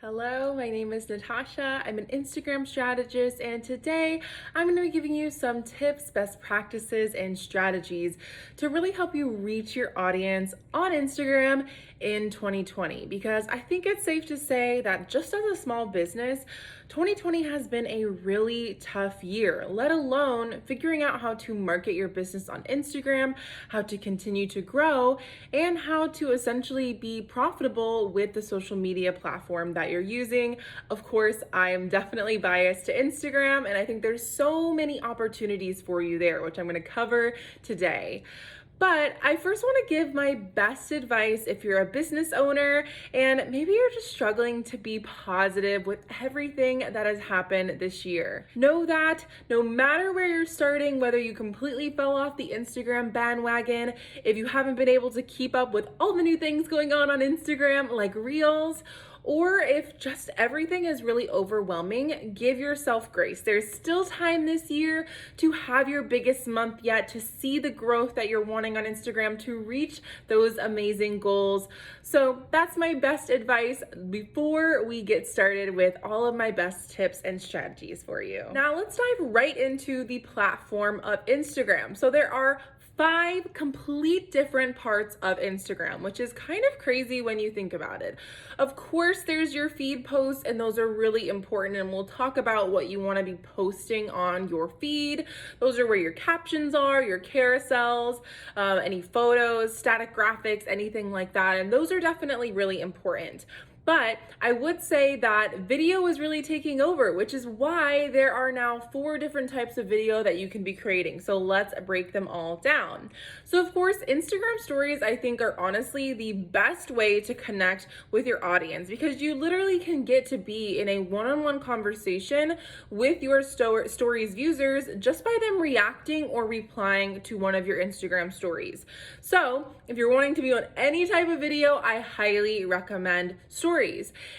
Hello, my name is Natasha. I'm an Instagram strategist, and today I'm going to be giving you some tips, best practices, and strategies to really help you reach your audience on Instagram in 2020. Because I think it's safe to say that just as a small business, 2020 has been a really tough year, let alone figuring out how to market your business on Instagram, how to continue to grow, and how to essentially be profitable with the social media platform that you're using. Of course, I am definitely biased to Instagram, and I think there's so many opportunities for you there, which I'm going to cover today. But I first want to give my best advice if you're a business owner and maybe you're just struggling to be positive with everything that has happened this year. Know that no matter where you're starting, whether you completely fell off the Instagram bandwagon, if you haven't been able to keep up with all the new things going on Instagram, like Reels, or if just everything is really overwhelming, give yourself grace. There's still time this year to have your biggest month yet, to see the growth that you're wanting on Instagram, to reach those amazing goals. So that's my best advice before we get started with all of my best tips and strategies for you. Now let's dive right into the platform of Instagram. So there are 5 complete different parts of Instagram, which is kind of crazy when you think about it. Of course, there's your feed posts, and those are really important, and we'll talk about what you want to be posting on your feed. Those are where your captions are, your carousels, any photos, static graphics, anything like that, and those are definitely really important. But I would say that video is really taking over, which is why there are now 4 different types of video that you can be creating. So let's break them all down. So of course, Instagram stories, I think, are honestly the best way to connect with your audience, because you literally can get to be in a one-on-one conversation with your stories users just by them reacting or replying to one of your Instagram stories. So if you're wanting to be on any type of video, I highly recommend stories.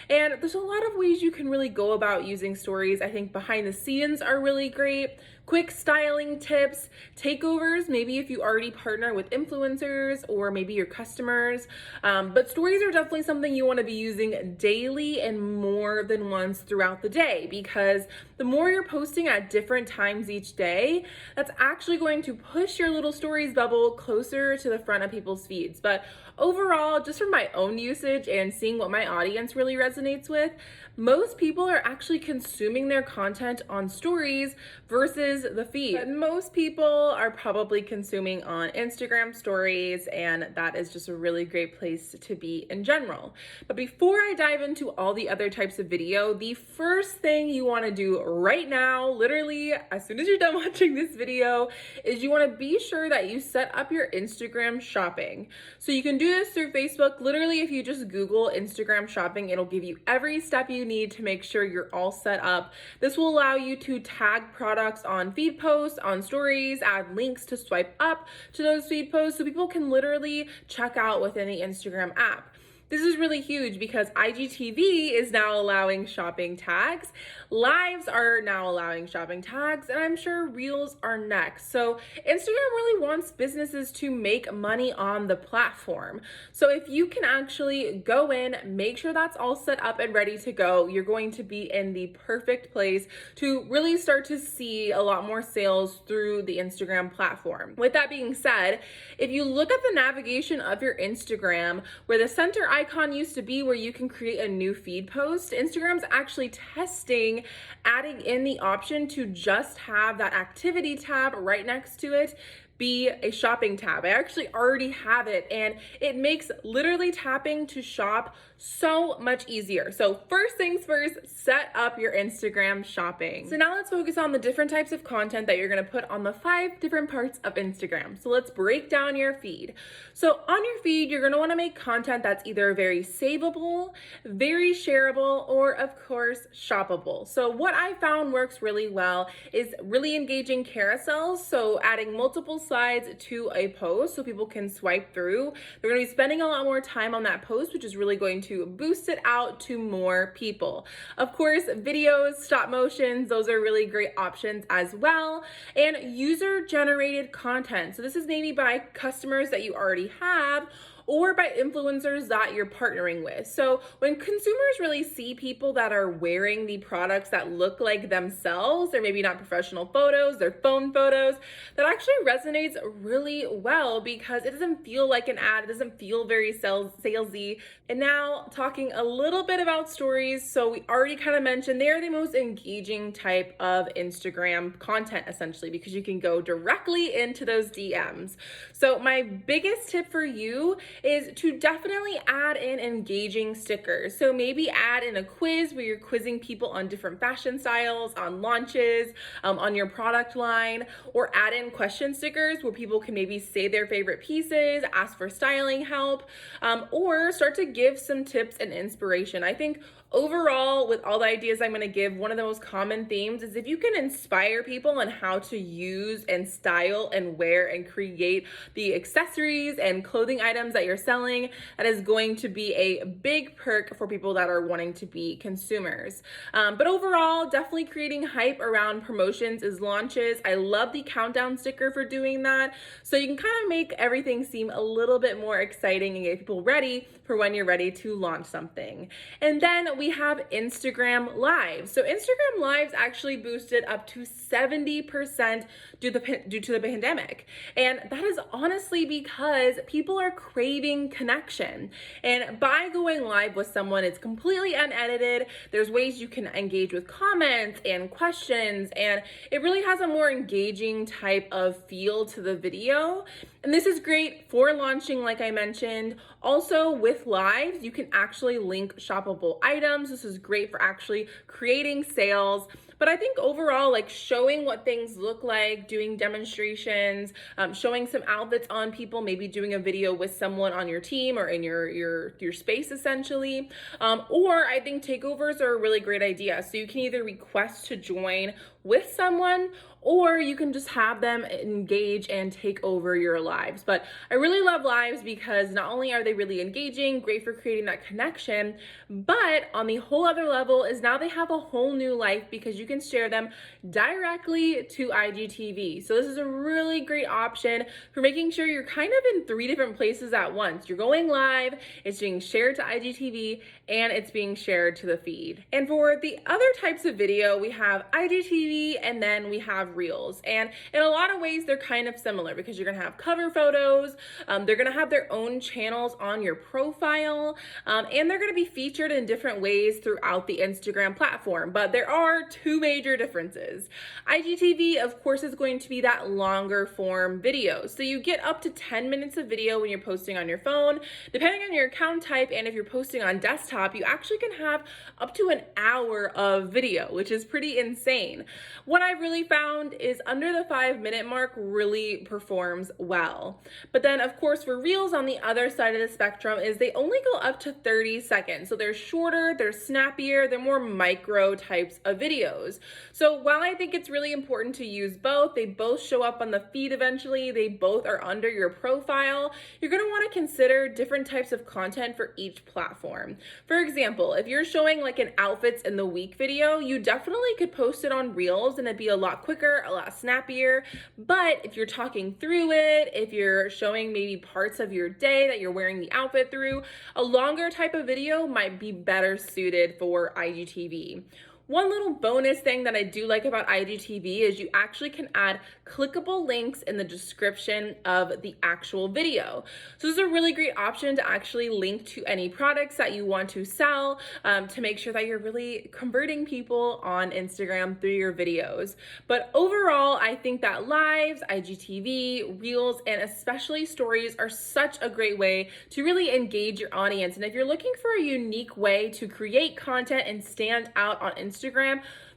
And there's a lot of ways you can really go about using stories. I think behind the scenes are really great. Quick styling tips, takeovers, maybe if you already partner with influencers or maybe your customers. But stories are definitely something you want to be using daily and more than once throughout the day, because the more you're posting at different times each day, that's actually going to push your little stories bubble closer to the front of people's feeds. But overall, just from my own usage and seeing what my audience really resonates with, most people are actually consuming their content on stories versus the feed. But most people are probably consuming on Instagram stories, and that is just a really great place to be in general. But before I dive into all the other types of video, the first thing you want to do right now, literally as soon as you're done watching this video, is you want to be sure that you set up your Instagram shopping. So you can do this through Facebook. Literally, if you just Google Instagram shopping, it'll give you every step you need to make sure you're all set up. This will allow you to tag products on feed posts, on stories, add links to swipe up to those feed posts so people can literally check out within the Instagram app. This is really huge because IGTV is now allowing shopping tags, Lives are now allowing shopping tags, and I'm sure Reels are next. So Instagram really wants businesses to make money on the platform. So if you can actually go in, make sure that's all set up and ready to go, you're going to be in the perfect place to really start to see a lot more sales through the Instagram platform. With that being said, if you look at the navigation of your Instagram, where the center icon used to be where you can create a new feed post, Instagram's actually testing adding in the option to just have that activity tab right next to it be a shopping tab. I actually already have it, and it makes literally tapping to shop so much easier. So first things first, set up your Instagram shopping. So now let's focus on the different types of content that you're gonna put on the 5 different parts of Instagram. So let's break down your feed. So on your feed, you're gonna wanna make content that's either very savable, very shareable, or of course, shoppable. So what I found works really well is really engaging carousels. So adding multiple slides to a post so people can swipe through. They're going to be spending a lot more time on that post, which is really going to boost it out to more people. Of course, videos, stop motions, those are really great options as well. And user generated content. So this is maybe by customers that you already have, or by influencers that you're partnering with. So when consumers really see people that are wearing the products that look like themselves, they're maybe not professional photos, they're phone photos, that actually resonates really well because it doesn't feel like an ad, it doesn't feel very salesy. And now talking a little bit about stories. So we already kind of mentioned they're the most engaging type of Instagram content essentially because you can go directly into those DMs. So my biggest tip for you is to definitely add in engaging stickers. So maybe add in a quiz where you're quizzing people on different fashion styles, on launches, on your product line, or add in question stickers where people can maybe say their favorite pieces, ask for styling help, or start to give some tips and inspiration. I think overall, with all the ideas I'm going to give, one of the most common themes is if you can inspire people on how to use and style and wear and create the accessories and clothing items that you're selling, that is going to be a big perk for people that are wanting to be consumers. But overall, definitely creating hype around promotions is launches. I love the countdown sticker for doing that. So you can kind of make everything seem a little bit more exciting and get people ready for when you're ready to launch something. And then we have Instagram Lives. So Instagram Lives actually boosted up to 70% due to the pandemic. And that is honestly because people are craving connection. And by going live with someone, it's completely unedited. There's ways you can engage with comments and questions, and it really has a more engaging type of feel to the video. And this is great for launching, like I mentioned. Also with lives, you can actually link shoppable items. This is great for actually creating sales. But I think overall, like showing what things look like, doing demonstrations, showing some outfits on people, maybe doing a video with someone on your team or in your space essentially. Or I think takeovers are a really great idea. So you can either request to join with someone, or you can just have them engage and take over your lives. But I really love lives because not only are they really engaging, great for creating that connection, but on the whole other level is now they have a whole new life because you can share them directly to IGTV. So this is a really great option for making sure you're kind of in 3 different places at once. You're going live, it's being shared to IGTV, and it's being shared to the feed. And for the other types of video, we have IGTV and then we have Reels. And in a lot of ways, they're kind of similar because you're gonna have cover photos, they're gonna have their own channels on your profile, and they're gonna be featured in different ways throughout the Instagram platform. But there are 2 major differences. IGTV, of course, is going to be that longer form video. So you get up to 10 minutes of video when you're posting on your phone. Depending on your account type and if you're posting on desktop, you actually can have up to an hour of video, which is pretty insane. What I really found is under the 5-minute mark really performs well. But then of course for Reels on the other side of the spectrum is they only go up to 30 seconds. So they're shorter, they're snappier, they're more micro types of videos. So while I think it's really important to use both, they both show up on the feed eventually, they both are under your profile, you're gonna wanna consider different types of content for each platform. For example, if you're showing like an outfits in the week video, you definitely could post it on Reels and it'd be a lot quicker, a lot snappier. But if you're talking through it, if you're showing maybe parts of your day that you're wearing the outfit through, a longer type of video might be better suited for IGTV. One little bonus thing that I do like about IGTV is you actually can add clickable links in the description of the actual video. So this is a really great option to actually link to any products that you want to sell, to make sure that you're really converting people on Instagram through your videos. But overall, I think that lives, IGTV, Reels, and especially stories are such a great way to really engage your audience. And if you're looking for a unique way to create content and stand out on Instagram,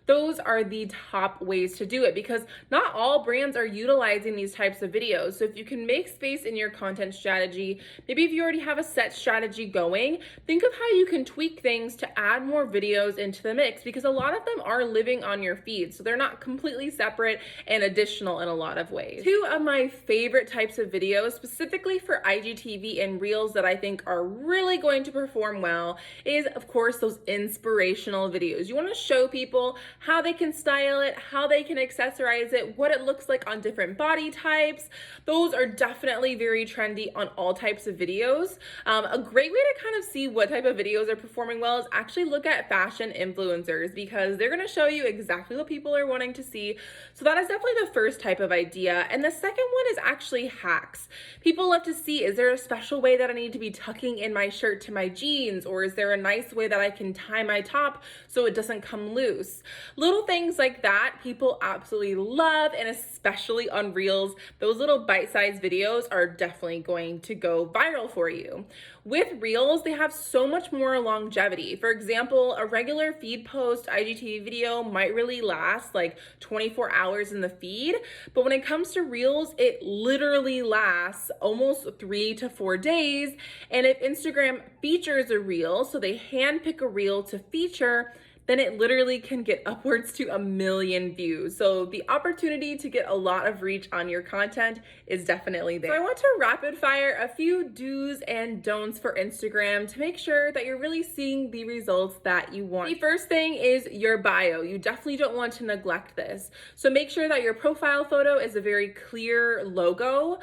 those are the top ways to do it because not all brands are utilizing these types of videos. So if you can make space in your content strategy, maybe if you already have a set strategy going, think of how you can tweak things to add more videos into the mix because a lot of them are living on your feed. So they're not completely separate and additional in a lot of ways. 2 of my favorite types of videos, specifically for IGTV and Reels that I think are really going to perform well is, of course, those inspirational videos. You want to show people how they can style it, how they can accessorize it, what it looks like on different body types. Those are definitely very trendy on all types of videos. A great way to kind of see what type of videos are performing well is actually look at fashion influencers, because they're going to show you exactly what people are wanting to see. So that is definitely the first type of idea. And the second one is actually hacks. People love to see, is there a special way that I need to be tucking in my shirt to my jeans, or is there a nice way that I can tie my top so it doesn't come loose? Little things like that people absolutely love, and especially on Reels, those little bite-sized videos are definitely going to go viral for you. With Reels, they have so much more longevity. For example, a regular feed post IGTV video might really last like 24 hours in the feed, but when it comes to Reels, it literally lasts almost 3 to 4 days. And if Instagram features a Reel, so they handpick a Reel to feature, then it literally can get upwards to 1 million views. So the opportunity to get a lot of reach on your content is definitely there. So I want to rapid fire a few do's and don'ts for Instagram to make sure that you're really seeing the results that you want. The first thing is your bio. You definitely don't want to neglect this. So make sure that your profile photo is a very clear logo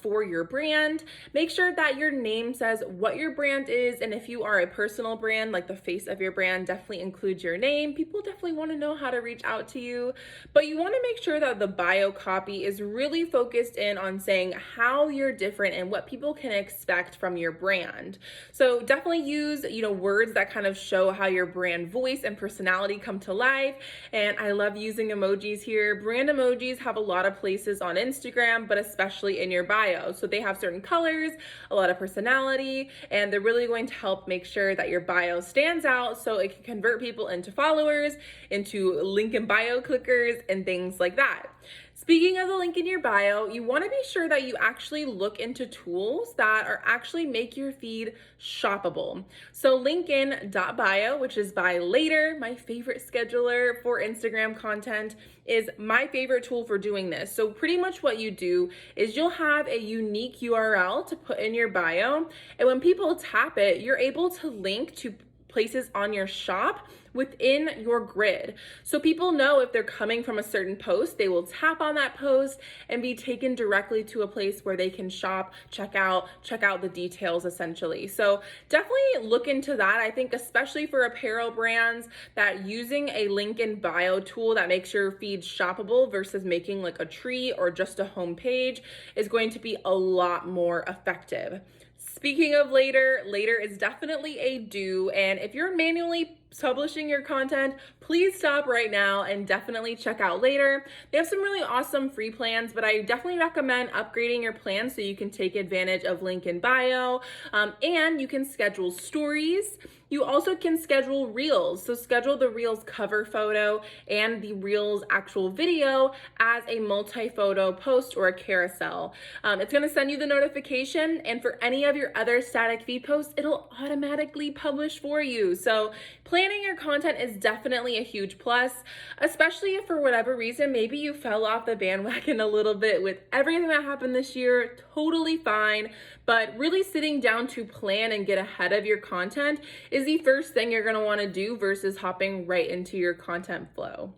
for your brand. Make sure that your name says what your brand is, and if you are a personal brand, like the face of your brand, definitely include your name. People definitely want to know how to reach out to you, but you want to make sure that the bio copy is really focused in on saying how you're different and what people can expect from your brand. So definitely use, words that kind of show how your brand voice and personality come to life. And I love using emojis here. Brand emojis have a lot of places on Instagram, but especially in your bio. So they have certain colors, a lot of personality, and they're really going to help make sure that your bio stands out so it can convert people into followers, into link in bio clickers, and things like that. Speaking of the link in your bio, you want to be sure that you actually look into tools that are actually make your feed shoppable. So linkin.bio, which is by Later, my favorite scheduler for Instagram content, is my favorite tool for doing this. So pretty much what you do is you'll have a unique URL to put in your bio, and when people tap it, you're able to link to places on your shop within your grid. So people know if they're coming from a certain post, they will tap on that post and be taken directly to a place where they can shop, check out the details essentially. So definitely look into that. I think especially for apparel brands, that using a link in bio tool that makes your feed shoppable versus making like a tree or just a home page is going to be a lot more effective. Speaking of Later is definitely a do, and if you're manually publishing your content, please stop right now and definitely check out Later. They have some really awesome free plans, but I definitely recommend upgrading your plan so you can take advantage of link in bio, and you can schedule stories. You also can schedule Reels. So schedule the Reels cover photo and the Reels actual video as a multi-photo post or a carousel. It's gonna send you the notification, and for any of your other static feed posts, it'll automatically publish for you. So planning your content is definitely a huge plus, especially if for whatever reason, maybe you fell off the bandwagon a little bit with everything that happened this year, totally fine. But really sitting down to plan and get ahead of your content is the first thing you're gonna wanna do versus hopping right into your content flow.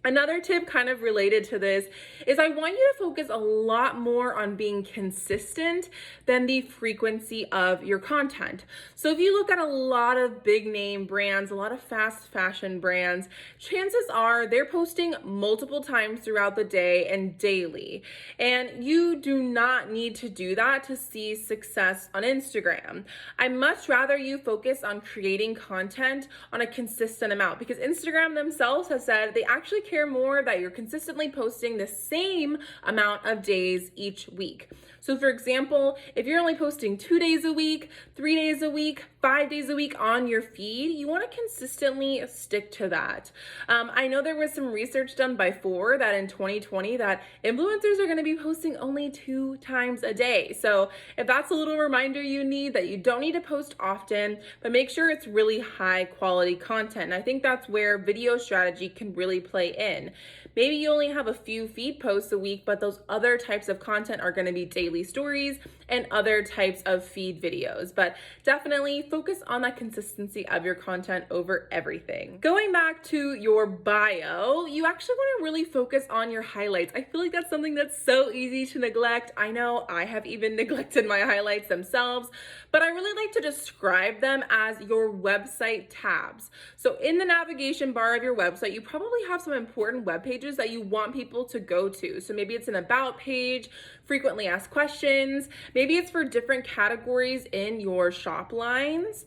Another tip kind of related to this is I want you to focus a lot more on being consistent than the frequency of your content. So if you look at a lot of big name brands, a lot of fast fashion brands, chances are they're posting multiple times throughout the day and daily. And you do not need to do that to see success on Instagram. I much rather you focus on creating content on a consistent amount, because Instagram themselves has said they actually care more that you're consistently posting the same amount of days each week. So for example, if you're only posting 2 days a week, 3 days a week, 5 days a week on your feed, you want to consistently stick to that. I know there was some research done by Four that in 2020 that influencers are going to be posting only 2 times a day. So if that's a little reminder you need that you don't need to post often, but make sure it's really high quality content. And I think that's where video strategy can really play in. Maybe you only have a few feed posts a week, but those other types of content are going to be daily stories and other types of feed videos. But definitely focus on that consistency of your content over everything. Going back to your bio, you actually want to really focus on your highlights. I feel like that's something that's so easy to neglect. I know I have even neglected my highlights themselves, but I really like to describe them as your website tabs. So in the navigation bar of your website, you probably have some important web pages that you want people to go to. So maybe it's an about page, frequently asked questions, maybe it's for different categories in your shop lines,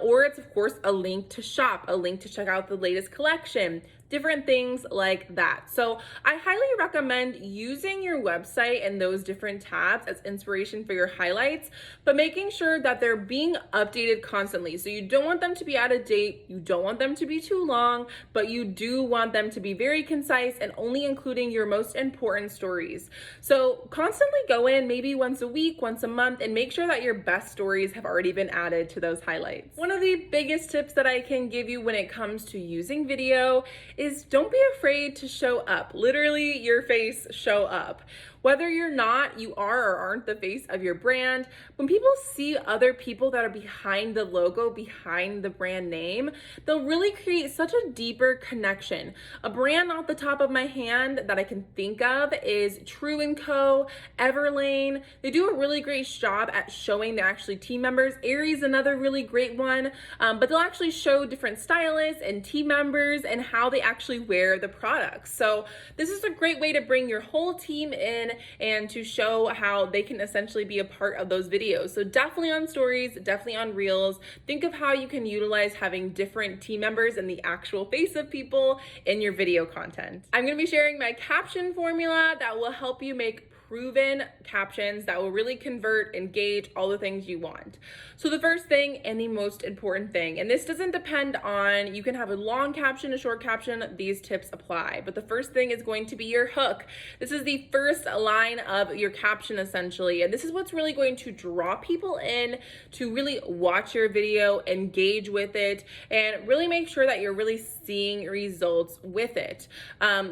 or it's of course a link to shop, a link to check out the latest collection, different things like that. So I highly recommend using your website and those different tabs as inspiration for your highlights, but making sure that they're being updated constantly. So you don't want them to be out of date, you don't want them to be too long, but you do want them to be very concise and only including your most important stories. So constantly go in maybe once a week, once a month, and make sure that your best stories have already been added to those highlights. One of the biggest tips that I can give you when it comes to using video is don't be afraid to show up. Literally, your face, show up. Whether you're not, you are or aren't the face of your brand, when people see other people that are behind the logo, behind the brand name, they'll really create such a deeper connection. A brand off the top of my hand that I can think of is True & Co., Everlane. They do a really great job at showing their actually team members. Aerie's another really great one, but they'll actually show different stylists and team members and how they actually wear the products. So this is a great way to bring your whole team in and to show how they can essentially be a part of those videos. So definitely on stories, definitely on reels, think of how you can utilize having different team members and the actual face of people in your video content. I'm going to be sharing my caption formula that will help you make proven captions that will really convert, engage, all the things you want. So the first thing and the most important thing, and this doesn't depend on, you can have a long caption, a short caption, these tips apply, but the first thing is going to be your hook. This is the first line of your caption essentially, and this is what's really going to draw people in to really watch your video, engage with it, and really make sure that you're really seeing results with it.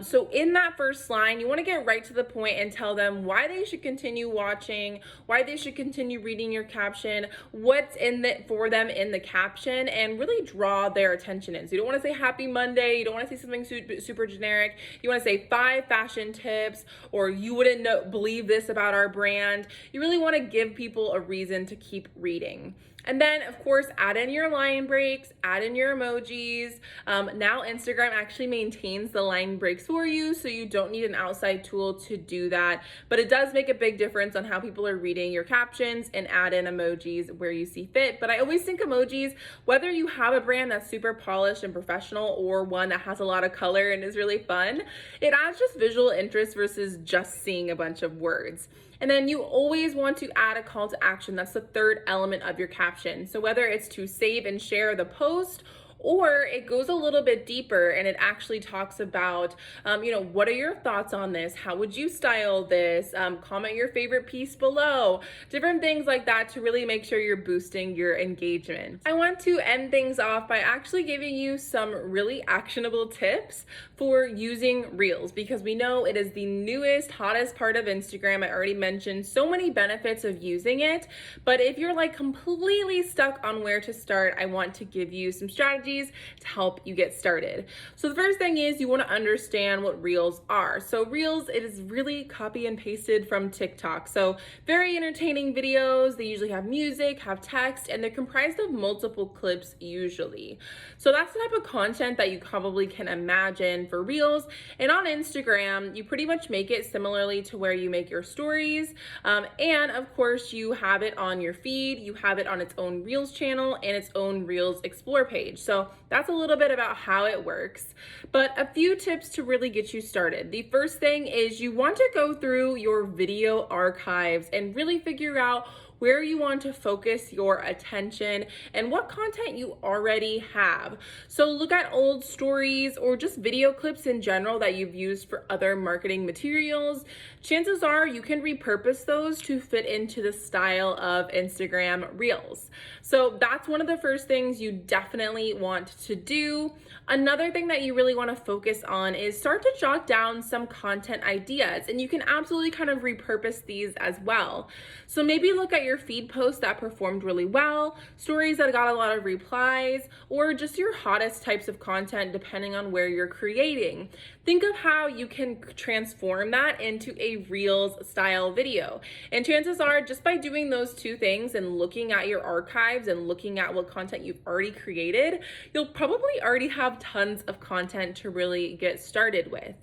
So in that first line, you want to get right to the point and tell them why they should continue watching, why they should continue reading your caption, what's in it for them in the caption, and really draw their attention in. So you don't want to say happy Monday, you don't want to say something super generic, you want to say 5 fashion tips, or you wouldn't believe this about our brand. You really want to give people a reason to keep reading. And then, of course, add in your line breaks, add in your emojis. Now Instagram actually maintains the line breaks for you, so you don't need an outside tool to do that. But it does make a big difference on how people are reading your captions, and add in emojis where you see fit. But I always think emojis, whether you have a brand that's super polished and professional or one that has a lot of color and is really fun, it adds just visual interest versus just seeing a bunch of words. And then you always want to add a call to action. That's the third element of your caption. So whether it's to save and share the post, or it goes a little bit deeper and it actually talks about, what are your thoughts on this? How would you style this? Comment your favorite piece below. Different things like that to really make sure you're boosting your engagement. I want to end things off by actually giving you some really actionable tips for using Reels, because we know it is the newest, hottest part of Instagram. I already mentioned so many benefits of using it, but if you're like completely stuck on where to start, I want to give you some strategies to help you get started. So the first thing is you want to understand what Reels are. So Reels, it is really copy and pasted from TikTok. So very entertaining videos. They usually have music, have text, and they're comprised of multiple clips usually. So that's the type of content that you probably can imagine for Reels. And on Instagram, you pretty much make it similarly to where you make your stories. And of course, you have it on your feed, you have it on its own Reels channel and its own Reels Explore page. So that's a little bit about how it works, but a few tips to really get you started. The first thing is you want to go through your video archives and really figure out where you want to focus your attention and what content you already have. So look at old stories or just video clips in general that you've used for other marketing materials. Chances are you can repurpose those to fit into the style of Instagram Reels. So that's one of the first things you definitely want to do. Another thing that you really want to focus on is start to jot down some content ideas, and you can absolutely kind of repurpose these as well. So maybe look at your feed posts that performed really well, stories that got a lot of replies, or just your hottest types of content depending on where you're creating. Think of how you can transform that into a Reels style video. And chances are, just by doing those two things and looking at your archives and looking at what content you've already created, you'll probably already have tons of content to really get started with.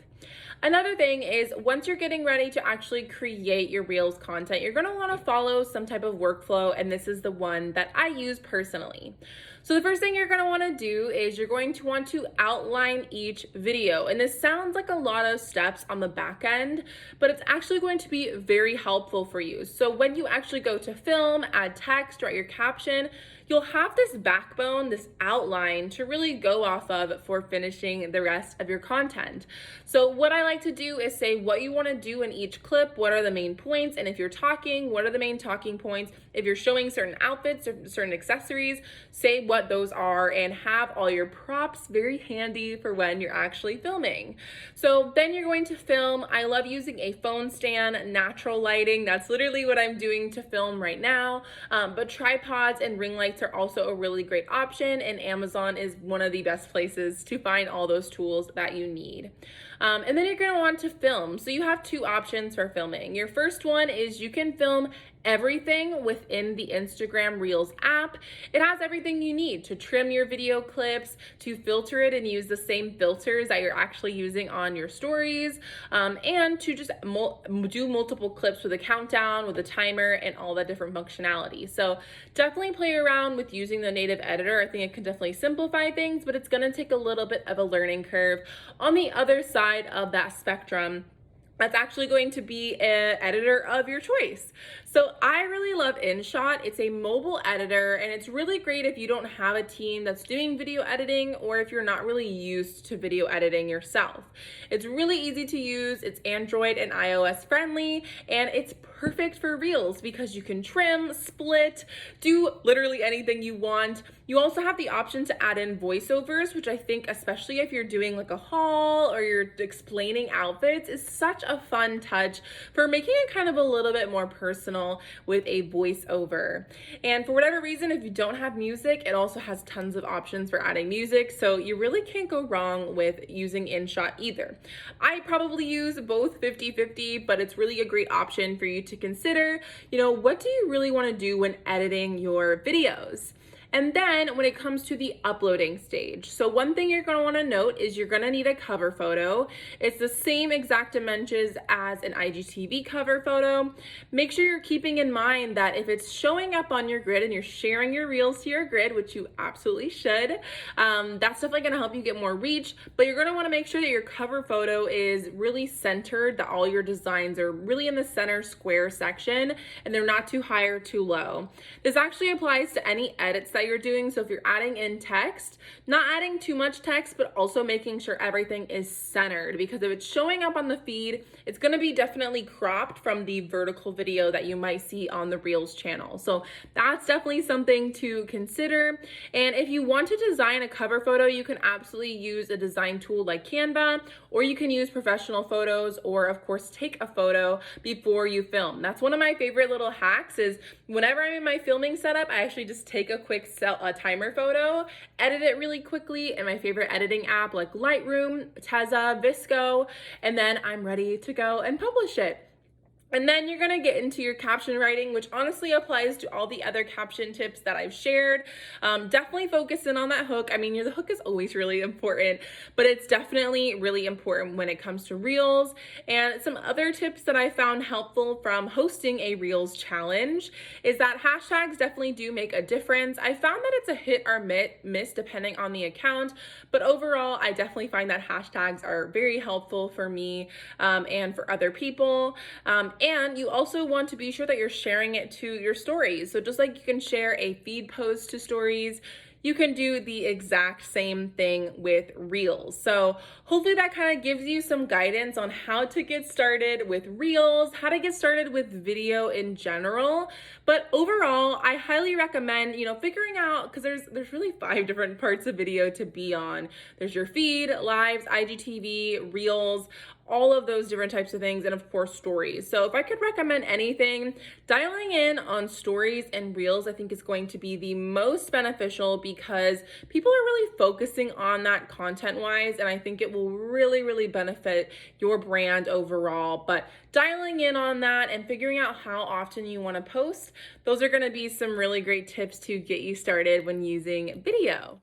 Another thing is, once you're getting ready to actually create your Reels content, you're gonna wanna follow some type of workflow, and this is the one that I use personally. So the first thing you're gonna wanna do is you're going to want to outline each video. And this sounds like a lot of steps on the back end, but it's actually going to be very helpful for you. So when you actually go to film, add text, write your caption, you'll have this backbone, this outline to really go off of for finishing the rest of your content. So what I like to do is say what you want to do in each clip, what are the main points, and if you're talking, what are the main talking points? If you're showing certain outfits or certain accessories, say what those are and have all your props very handy for when you're actually filming. So then you're going to film. I love using a phone stand, natural lighting. That's literally what I'm doing to film right now. But tripods and ring lights are also a really great option, and Amazon is one of the best places to find all those tools that you need. And then you're going to want to film. So you have two options for filming. Your first one is you can film everything within the Instagram Reels app. It has everything you need to trim your video clips, to filter it and use the same filters that you're actually using on your stories, and to just do multiple clips with a countdown, with a timer, and all that different functionality. So definitely play around with using the native editor. I think it can definitely simplify things, but it's going to take a little bit of a learning curve. On the other side of that spectrum, that's actually going to be an editor of your choice. So I really love InShot. It's a mobile editor, and it's really great if you don't have a team that's doing video editing, or if you're not really used to video editing yourself. It's really easy to use. It's Android and iOS friendly, and it's perfect for Reels because you can trim, split, do literally anything you want. You also have the option to add in voiceovers, which I think, especially if you're doing like a haul or you're explaining outfits, is such a fun touch for making it kind of a little bit more personal with a voiceover. And for whatever reason, if you don't have music, it also has tons of options for adding music, so you really can't go wrong with using InShot either. I probably use both 50-50, but it's really a great option for you to consider. What do you really want to do when editing your videos? And then when it comes to the uploading stage, so one thing you're going to want to note is you're going to need a cover photo. It's the same exact dimensions as an IGTV cover photo. Make sure you're keeping in mind that if it's showing up on your grid and you're sharing your Reels to your grid, which you absolutely should, that's definitely going to help you get more reach, but you're going to want to make sure that your cover photo is really centered, that all your designs are really in the center square section and they're not too high or too low. This actually applies to any edits that you're doing. So if you're adding in text, not adding too much text, but also making sure everything is centered, because if it's showing up on the feed, it's going to be definitely cropped from the vertical video that you might see on the Reels channel. So that's definitely something to consider. And if you want to design a cover photo, you can absolutely use a design tool like Canva, or you can use professional photos, or of course take a photo before you film. That's one of my favorite little hacks. Is whenever I'm in my filming setup, I actually just take a quick timer photo, edit it really quickly in my favorite editing app like Lightroom, Tezza, VSCO, and then I'm ready to go and publish it. And then you're gonna get into your caption writing, which honestly applies to all the other caption tips that I've shared. Definitely focus in on that hook. I mean, the hook is always really important, but it's definitely really important when it comes to Reels. And some other tips that I found helpful from hosting a Reels challenge is that hashtags definitely do make a difference. I found that it's a hit or miss depending on the account, but overall, I definitely find that hashtags are very helpful for me and for other people. And you also want to be sure that you're sharing it to your stories. So just like you can share a feed post to stories, you can do the exact same thing with Reels. So hopefully that kind of gives you some guidance on how to get started with Reels, how to get started with video in general. But overall, I highly recommend, figuring out, because there's really 5 different parts of video to be on. There's your feed, lives, IGTV, Reels, all of those different types of things, and of course stories. So if I could recommend anything, dialing in on stories and Reels I think is going to be the most beneficial, because people are really focusing on that content wise, and I think it will really benefit your brand overall. But dialing in on that and figuring out how often you want to post, those are going to be some really great tips to get you started when using video.